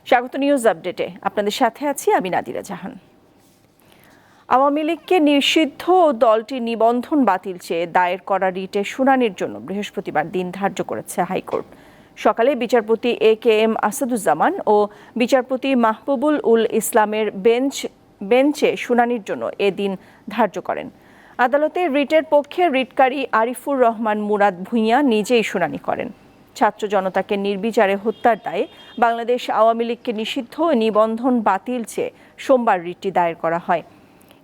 স্বাগত নিউজ আপডেটে আপনাদের সাথে আছি আমি নাদিরা জাহান। আওয়ামী লীগকে নিষিদ্ধ ও দলটির নিবন্ধন বাতিল চেয়ে দায়ের করা রিটের শুনানির জন্য বৃহস্পতিবার দিন ধার্য করেছে হাইকোর্ট। সকালে বিচারপতি A.K.M. আসাদুজ্জামান ও বিচারপতি মাহবুবুল উল ইসলামের বেঞ্চে শুনানির জন্য এ দিন ধার্য করেন। আদালতে রিটের পক্ষে রিটকারী আরিফুর রহমান মুরাদ ভূঁইয়া নিজেই শুনানি করেন। ছাত্র জনতাকে নির্বিচারে হত্যার দায়ে বাংলাদেশ আওয়ামী লীগকে নিষিদ্ধ ও নিবন্ধন বাতিল চেয়ে সোমবার রিটটি দায়ের করা হয়।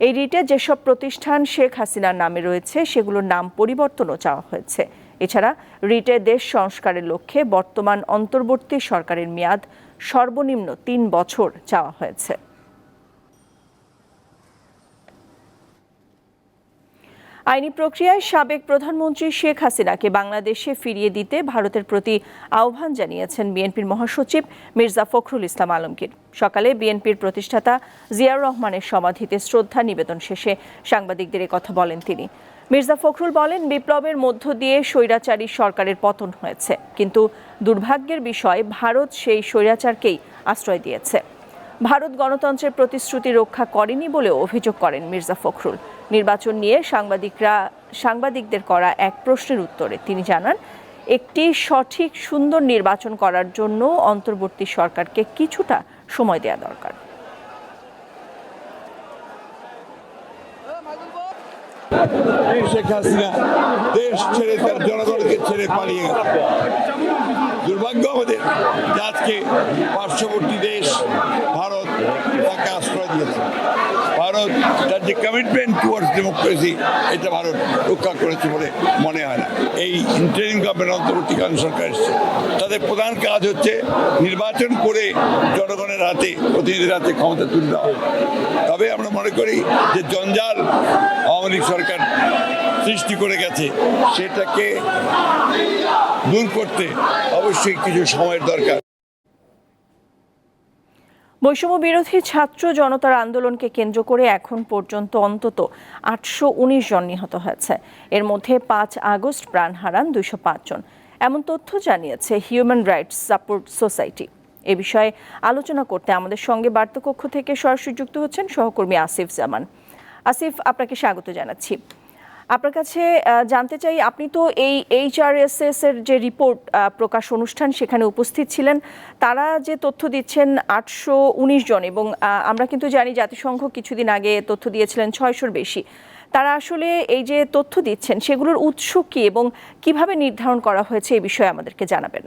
এই রিটে যেসব প্রতিষ্ঠান শেখ হাসিনার নামে রয়েছে সেগুলোর নাম পরিবর্তনও চাওয়া হয়েছে। এছাড়া রিটে দেশ সংস্কারের লক্ষ্যে বর্তমান অন্তর্বর্তী সরকারের মেয়াদ সর্বনিম্ন ৩ বছর চাওয়া হয়েছে। আইনি প্রক্রিয়ায় সাবেক প্রধানমন্ত্রী শেখ হাসিনাকে বাংলাদেশে ফিরিয়ে দিতে ভারতের প্রতি আহ্বান জানিয়েছেন বিএনপির মহাসচিব মির্জা ফখরুল ইসলাম আলমগীর। সকালে বিএনপির প্রতিষ্ঠাতা জিয়াউর রহমানের সমাধিতে শ্রদ্ধা নিবেদন শেষে সাংবাদিকদের কথা বলেন তিনি। মির্জা ফখরুল বলেন, বিপ্লবের মধ্য দিয়ে স্বৈরাচারী সরকারের পতন হয়েছে, কিন্তু দুর্ভাগ্যের বিষয় ভারত সেই স্বৈরাচারকেই আশ্রয় দিয়েছে। ভারত গণতন্ত্রের প্রতিশ্রুতি রক্ষা করেনি বলেও অভিযোগ করেন মির্জা ফখরুল। নির্বাচন নিয়ে সাংবাদিকদের করা এক প্রশ্নের উত্তরে তিনি জানান, একটি সঠিক সুন্দর নির্বাচন করার জন্য অন্তর্বর্তী সরকারকে কিছুটা সময় দেওয়া দরকার। শেখ হাসিনা দেশ ছেড়ে তার জনগণকে ছেড়ে পালিয়ে গেছে। দুর্ভাগ্য আমাদের আজকে পার্শ্ববর্তী দেশ ভারত তাকে আশ্রয় দিয়েছে। ভারত তার যে কমিটমেন্ট টুয়ার্ডস ডেমোক্রেসি এটা ভারত রক্ষা করেছে বলে মনে হয় না। এই ইন্টারিম গভর্নমেন্ট অন্তর্বর্তীকালীন সরকার এসছে, তাদের প্রধান কাজ হচ্ছে নির্বাচন করে জনগণের হাতে, প্রতিনিধিদের হাতে ক্ষমতা তুলে দেওয়া। তবে আমরা মনে করি যে জঞ্জাল আওয়ামী লীগ সরকার সৃষ্টি করে গেছে, সেটাকে দূর করতে অবশ্যই কিছু সময়ের দরকার। বৈষম্য বিরোধী ছাত্র জনতার আন্দোলনকে কেন্দ্র করে এখন পর্যন্ত অন্তত 819 জন নিহত হয়েছে। এর মধ্যে 5 আগস্ট প্রাণ হারান 205 জন, এমন তথ্য জানিয়েছে হিউম্যান রাইটস সাপোর্ট সোসাইটি। এ বিষয়ে আলোচনা করতে আমাদের সঙ্গে বার্তাকক্ষ থেকে সরাসরি যুক্ত হচ্ছেন সহকর্মী আসিফ জামান। আসিফ, আপনাকে স্বাগত জানাচ্ছি। আপনার কাছে জানতে চাই, আপনি তো এই HRSS এর যে রিপোর্ট প্রকাশ অনুষ্ঠান সেখানে উপস্থিত ছিলেন। তারা যে তথ্য দিচ্ছেন 819 জন, এবং আমরা কিন্তু জানি জাতিসংঘ কিছুদিন আগে তথ্য দিয়েছিলেন 600-র বেশি। তারা আসলে এই যে তথ্য দিচ্ছেন সেগুলোর উৎস কী এবং কিভাবে নির্ধারণ করা হয়েছে এই বিষয়ে আমাদেরকে জানাবেন।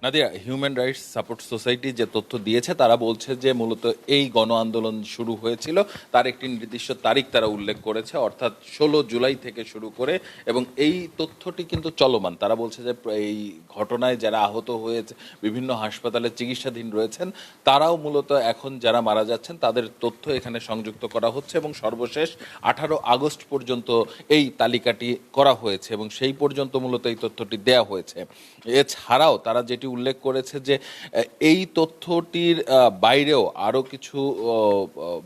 Nadia, human rights support society যে তথ্য দিয়েছে তারা বলছে যে মূলত এই গণ আন্দোলন শুরু হয়েছিল তার একটি নির্দিষ্ট তারিখ তারা উল্লেখ করেছে, অর্থাৎ 16 জুলাই থেকে শুরু করে, এবং এই তথ্যটি কিন্তু চলমান। তারা বলছে যে এই ঘটনায় যারা আহত হয়েছে, বিভিন্ন হাসপাতালে চিকিৎসাধীন রয়েছেন, তারাও মূলত এখন যারা মারা যাচ্ছেন তাদের তথ্য এখানে সংযুক্ত করা হচ্ছে, এবং সর্বশেষ 18 আগস্ট পর্যন্ত এই তালিকাটি করা হয়েছে এবং সেই পর্যন্ত মূলত এই তথ্যটি দেয়া হয়েছে। এছাড়াও তারা যেটি উল্লেখ করেছে যে এই তথ্যটির বাইরেও আরও কিছু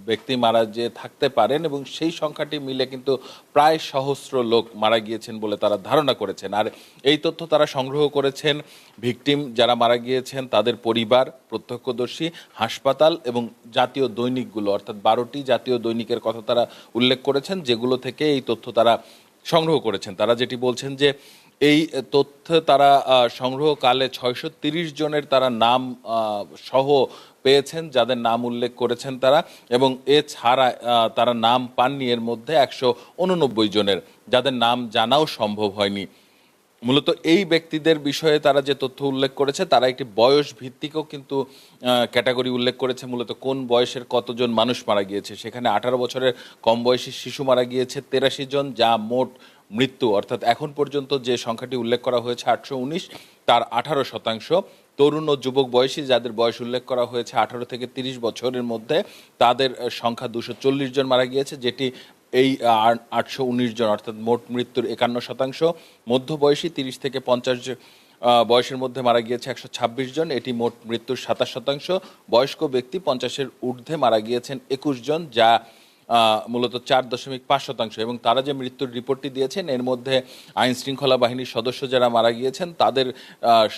ব্যক্তি মারা যে থাকতে পারেন, এবং সেই সংখ্যাটি মিলে কিন্তু প্রায় সহস্র লোক মারা গিয়েছেন বলে তারা ধারণা করেছেন। আর এই তথ্য তারা সংগ্রহ করেছেন ভিকটিম যারা মারা গিয়েছেন তাদের পরিবার, প্রত্যক্ষদর্শী, হাসপাতাল এবং জাতীয় দৈনিকগুলো, অর্থাৎ 12টি জাতীয় দৈনিকের কথা তারা উল্লেখ করেছেন, যেগুলো থেকে এই তথ্য তারা সংগ্রহ করেছেন। তারা যেটি বলছেন যে এই তথ্য তারা সংগ্রহকালে 630 জনের তারা নাম সহ পেয়েছেন, যাদের নাম উল্লেখ করেছেন তারা, এবং এছাড়া তারা নাম পাননি এর মধ্যে 189 জনের, যাদের নাম জানাও সম্ভব হয়নি। মূলত এই ব্যক্তিদের বিষয়ে তারা যে তথ্য উল্লেখ করেছে তারা একটি বয়স ভিত্তিকও কিন্তু ক্যাটাগরি উল্লেখ করেছে, মূলত কোন বয়সের কতজন মানুষ মারা গিয়েছে। সেখানে 18 বছরের কম বয়সী শিশু মারা গিয়েছে 83 জন, যা মোট মৃত্যু অর্থাৎ এখন পর্যন্ত যে সংখ্যাটি উল্লেখ করা হয়েছে 819, তার 18%। তরুণ ও যুবক বয়সী যাদের বয়স উল্লেখ করা হয়েছে 18 থেকে 30 বছরের মধ্যে, তাদের সংখ্যা 240 জন মারা গিয়েছে, যেটি এই 819 জন অর্থাৎ মোট মৃত্যুর 51%। মধ্যবয়সী 30 থেকে 50 বয়সের মধ্যে মারা গিয়েছে 126 জন, এটি মোট মৃত্যুর 27%। বয়স্ক ব্যক্তি 50-এর ঊর্ধ্বে মারা গিয়েছেন 21 জন, যা মূলত 4.5%, এবং তারা যে মৃত্যুর রিপোর্টটি দিয়েছেন এর মধ্যে আইন শৃঙ্খলা বাহিনীর সদস্য যারা মারা গিয়েছেন তাদের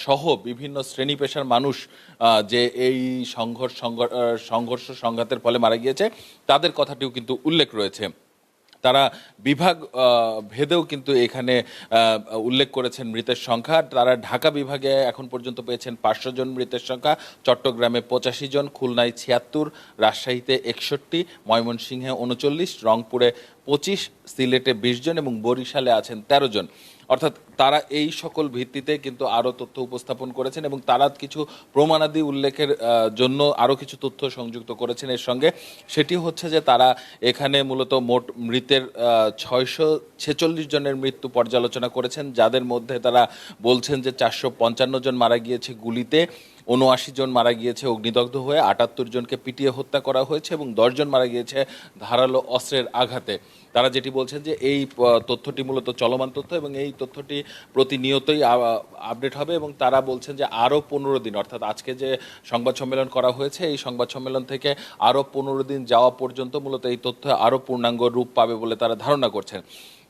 সহ বিভিন্ন শ্রেণী পেশার মানুষ যে এই সংঘর্ষ সংঘাতের ফলে মারা গিয়েছে তাদের কথাটিও কিন্তু উল্লেখ রয়েছে। তারা বিভাগ ভেদেও কিন্তু এখানে উল্লেখ করেছেন মৃতের সংখ্যা। তারা ঢাকা বিভাগে এখন পর্যন্ত পেয়েছেন 500 জন মৃতের সংখ্যা, চট্টগ্রামে 85 জন, খুলনায় 76, রাজশাহীতে 61, ময়মনসিংহে 39, রংপুরে 25, সিলেটে 20 জন এবং বরিশালে আছেন 13 জন। অর্থাৎ তারা এই সকল ভিত্তিতে কিন্তু আরও তথ্য উপস্থাপন করেছেন এবং তারা কিছু প্রমাণাদি উল্লেখের জন্য আরও কিছু তথ্য সংযুক্ত করেছেন এর সঙ্গে। সেটি হচ্ছে যে তারা এখানে মূলত মোট মৃতের 646 জনের মৃত্যু পর্যালোচনা করেছেন, যাদের মধ্যে তারা বলছেন যে 455 জন মারা গিয়েছে গুলিতে, 79 জন মারা গিয়েছে অগ্নিদগ্ধ হয়ে, 78 জনকে পিটিয়ে হত্যা করা হয়েছে এবং 10 জন মারা গিয়েছে ধারালো অস্ত্রের আঘাতে। তারা যেটি বলছেন যে এই তথ্যটি মূলত চলমান তথ্য এবং এই তথ্যটি প্রতিনিয়তই আপডেট হবে এবং তারা বলছেন যে আরও 15 দিন, অর্থাৎ আজকে যে সংবাদ সম্মেলন করা হয়েছে এই সংবাদ সম্মেলন থেকে আরও 15 দিন যাওয়া পর্যন্ত মূলত এই তথ্য আরও পূর্ণাঙ্গ রূপ পাবে বলে তারা ধারণা করছেন।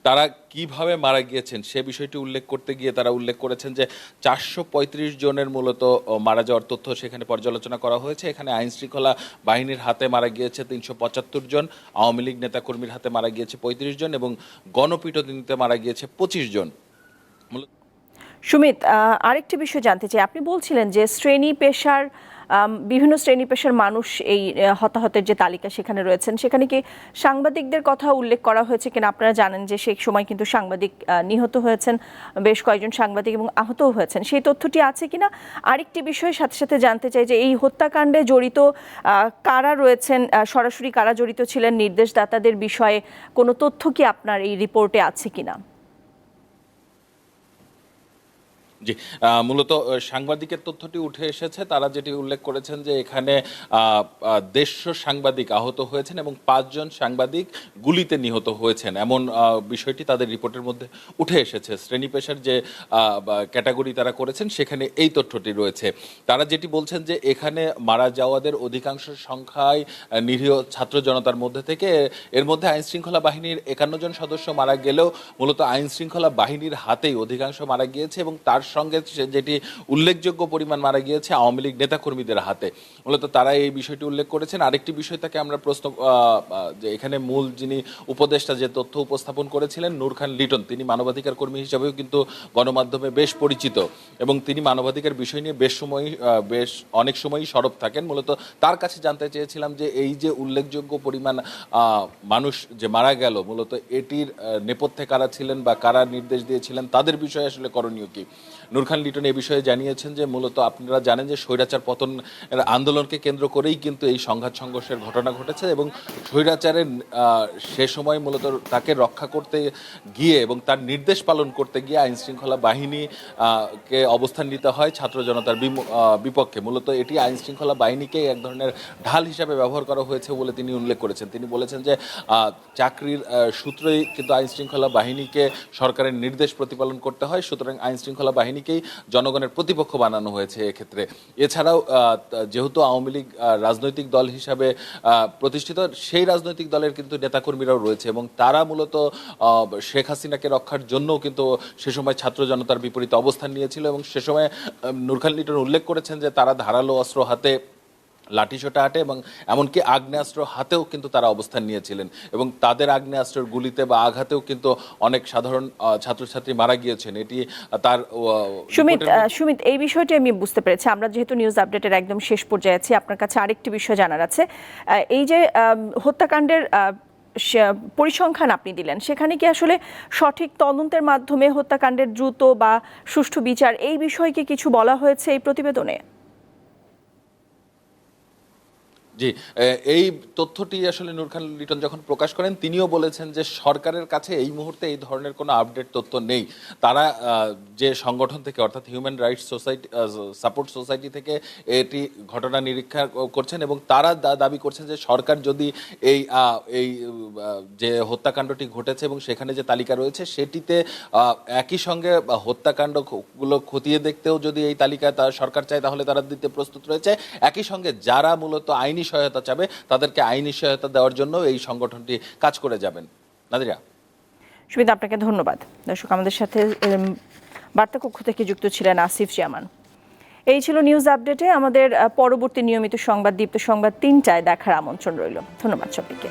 তারা কিভাবে মারা গিয়েছেন সে বিষয়টি উল্লেখ করতে গিয়ে তারা উল্লেখ করেছেন যে 435 জনের মূলত মারা যাওয়ার তথ্য সেখানে পর্যালোচনা করা হয়েছে। এখানে আইন শৃঙ্খলা বাহিনীর হাতে মারা গিয়েছে 375 জন, আওয়ামী লীগ নেতাকর্মীর হাতে মারা গিয়েছে 35 জন এবং গণপিটুনিতে মারা গিয়েছে 25 জন। সুমিত, আরেকটি বিষয় জানতে চাই, আপনি বলছিলেন যে বিভিন্ন শ্রেণী পেশার মানুষ এই হতাহতের যে তালিকা সেখানে রয়েছেন, সেখানে কি সাংবাদিকদের কথা উল্লেখ করা হয়েছে কিনা? আপনারা জানেন যে সেই সময় কিন্তু সাংবাদিক নিহত হয়েছেন, বেশ কয়েকজন সাংবাদিক এবং আহতও হয়েছেন, সেই তথ্যটি আছে কিনা? আরেকটি বিষয়ের সাথে সাথে জানতে চাই যে এই হত্যাকাণ্ডে জড়িত কারা রয়েছেন, সরাসরি কারা জড়িত ছিলেন, নির্দেশদাতাদের বিষয়ে কোনো তথ্য কি আপনার এই রিপোর্টে আছে কিনা? জি, মূলত সাংবাদিকের তথ্যটি উঠে এসেছে। তারা যেটি উল্লেখ করেছেন যে এখানে 150 সাংবাদিক আহত হয়েছেন এবং 5 জন সাংবাদিক গুলিতে নিহত হয়েছেন, এমন বিষয়টি তাদের রিপোর্টের মধ্যে উঠে এসেছে। শ্রেণী পেশার যে ক্যাটাগরি তারা করেছেন সেখানে এই তথ্যটি রয়েছে। তারা যেটি বলছেন যে এখানে মারা যাওয়াদের অধিকাংশ সংখ্যায় নিরীহ ছাত্র জনতার মধ্যে থেকে, এর মধ্যে আইন শৃঙ্খলা বাহিনীর 51 জন সদস্য মারা গেলেও মূলত আইন শৃঙ্খলা বাহিনীর হাতেই অধিকাংশ মারা গিয়েছে এবং তার সঙ্গে যেটি উল্লেখযোগ্য পরিমাণ মারা গিয়েছে আওয়ামী লীগ নেতাকর্মীদের হাতে। মূলত তারা এই বিষয়টি উল্লেখ করেছেন। আরেকটি বিষয় তাকে আমরা প্রশ্ন যে এখানে মূল যিনি উপদেষ্টা যে তথ্য উপস্থাপন করেছিলেন নূর খান লিটন, তিনি মানবাধিকার কর্মী হিসাবেও কিন্তু গণমাধ্যমে বেশ পরিচিত এবং তিনি মানবাধিকার বিষয় নিয়ে বেশ অনেক সময়ই সরব থাকেন। মূলত তার কাছে জানতে চেয়েছিলাম যে এই যে উল্লেখযোগ্য পরিমাণ মানুষ যে মারা গেল, মূলত এটির নেপথ্যে কারা ছিলেন বা কারা নির্দেশ দিয়েছিলেন, তাদের বিষয়ে আসলে করণীয় কি? নূর খান লিটন এই বিষয়ে জানিয়েছেন যে মূলত আপনারা জানেন যে স্বৈরাচার পতন আন্দোলনকে কেন্দ্র করেই কিন্তু এই সংঘাত সংঘর্ষের ঘটনা ঘটেছে এবং স্বৈরাচারের সে সময় মূলত তাকে রক্ষা করতে গিয়ে এবং তার নির্দেশ পালন করতে গিয়ে আইন শৃঙ্খলা বাহিনী কে অবস্থান নিতে হয় ছাত্র জনতার বিপক্ষে। মূলত এটি আইন শৃঙ্খলা বাহিনীকে এক ধরনের ঢাল হিসাবে ব্যবহার করা হয়েছে বলে তিনি উল্লেখ করেছেন। তিনি বলেছেন যে চাকরির সূত্রেই কিন্তু আইন শৃঙ্খলা বাহিনীকে সরকারের নির্দেশ প্রতিপালন করতে হয়, সুতরাং আইন শৃঙ্খলা বাহিনীকেই জনগণের প্রতিপক্ষ বানানো হয়েছে এক্ষেত্রে। এছাড়াও যেহেতু আওয়ামী লীগ রাজনৈতিক দল হিসাবে প্রতিষ্ঠিত, সেই রাজনৈতিক দলের কিন্তু নেতাকর্মীরাও রয়েছে এবং তারা মূলত শেখ হাসিনাকে রক্ষার জন্যও কিন্তু সে সময় ছাত্র জনতার বিপরীতে অবস্থান নিয়েছিল এবং সে সময় নূর খান লিটন উল্লেখ করেছেন যে তারা ধারালো অস্ত্র হাতে, লাঠিসোঁটা হাতে এবং এমনকি আগ্নেয়াস্ত্র হাতেও কিন্তু তারা অবস্থান নিয়েছিলেন এবং তাদের আগ্নেয়াস্ত্রের গুলিতে বা আঘাতেও কিন্তু অনেক সাধারণ ছাত্রছাত্রী মারা গিয়েছেন। এটি তার সুমিত, এই বিষয়টি আমি বুঝতে পেরেছি। আমরা যেহেতু নিউজ আপডেটের একদম শেষ পর্যায়ে আছি, আপনার কাছে আরেকটি বিষয় জানার আছে। এই যে হত্যাকাণ্ডের পরিসংখ্যান আপনি দিলেন, সেখানে কি আসলে সঠিক তদন্তের মাধ্যমে হত্যাকাণ্ডের দ্রুত বা সুষ্ঠু বিচার, এই বিষয়ে কি কিছু বলা হয়েছে এই প্রতিবেদনে? জি, এই তথ্যটি আসলে নূর খান লিটন যখন প্রকাশ করেন তিনিও বলেছেন যে সরকারের কাছে এই মুহূর্তে এই ধরনের কোনো আপডেট তথ্য নেই। তারা যে সংগঠন থেকে অর্থাৎ human rights society support society থেকে এটি ঘটনা নিরীক্ষা করছেন এবং তারা দাবি করছেন যে সরকার যদি এই যে হত্যাকাণ্ডটি ঘটেছে এবং সেখানে যে তালিকা রয়েছে সেটিতে একই সঙ্গে হত্যাকাণ্ডগুলো খতিয়ে দেখতেও যদি এই তালিকা সরকার চায় তাহলে তারা দিতে প্রস্তুত রয়েছে। একই সঙ্গে যারা মূলত আইনি আইনি সহায়তা চাবে তাদেরকে আইনি সহায়তা দেওয়ার জন্য এই সংগঠনটি কাজ করে যাবেন। নাদিরা। সুমিতা, আপনাকে ধন্যবাদ। দর্শক, আমাদের সাথে বার্তা কক্ষ থেকে যুক্ত ছিলেন আসিফ জামান। এই ছিল নিউজ আপডেটে। আমাদের পরবর্তী নিয়মিত সংবাদ দীপ্ত সংবাদ 3টায় দেখার আমন্ত্রণ রইল। ধন্যবাদ সবাইকে।